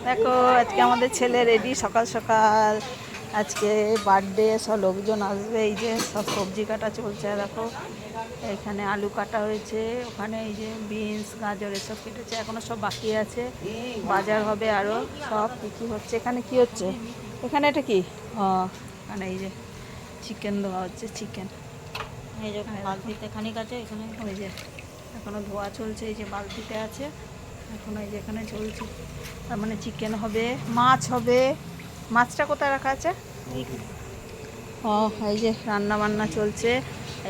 দেখো আজকে আমাদের ছেলে রেডি সকাল সকাল, আজকে বার্থডে, সব লোকজন আসবে। এই যে সব সবজি কাটা চলছে, দেখো এখানে আলু কাটা হয়েছে, ওখানে এই যে বিনস গাজর এসব কেটেছে, এখনো সব বাকি আছে, বাজার হবে আরও সব কী হচ্ছে। এখানে কি হচ্ছে? এখানে এটা কি? এখানে এই যে চিকেন ধোয়া হচ্ছে, চিকেন এই যে বালতিতে খানিক আছে এখানে। ওই যে এখনো ধোয়া চলছে, এই যে বালতিতে আছে এখনো, এই যে এখানে চলছে। তার মানে চিকেন হবে, মাছ হবে। মাছটা কোথায় রাখা আছে? ও এই যে রান্না বান্না চলছে।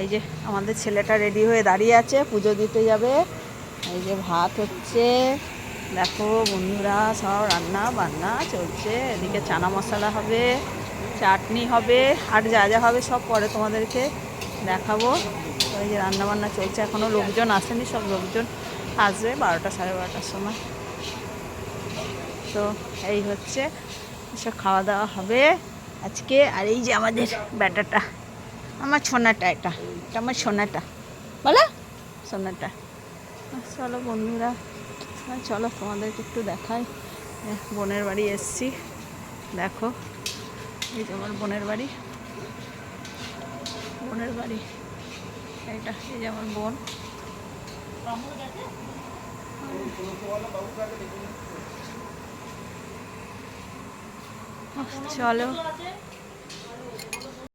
এই যে আমাদের ছেলেটা রেডি হয়ে দাঁড়িয়ে আছে, পুজো দিতে যাবে। এই যে ভাত হচ্ছে, দেখো বন্ধুরা, সব রান্না বান্না চলছে। এদিকে চানা মশলা হবে, চাটনি হবে, আর যা যা হবে সব পরে তোমাদেরকে দেখাবো। এই যে রান্না বান্না চলছে, এখনও লোকজন আসেনি, সব লোকজন আসবে 12টা সাড়ে 12টার সময়। তো এই হচ্ছে, এসব খাওয়া দাওয়া হবে আজকে। আর এই যে আমাদের ব্যাটাটা, আমার সোনাটা, এটা এটা আমার সোনাটা, বলো সোনাটা। চলো বন্ধুরা, চলো তোমাদেরকে একটু দেখাই। বোনের বাড়ি এসছি, দেখো এই যে আমার বোনের বাড়ি, বোনের বাড়ি এইটা, এই যে আমার বোন। চলো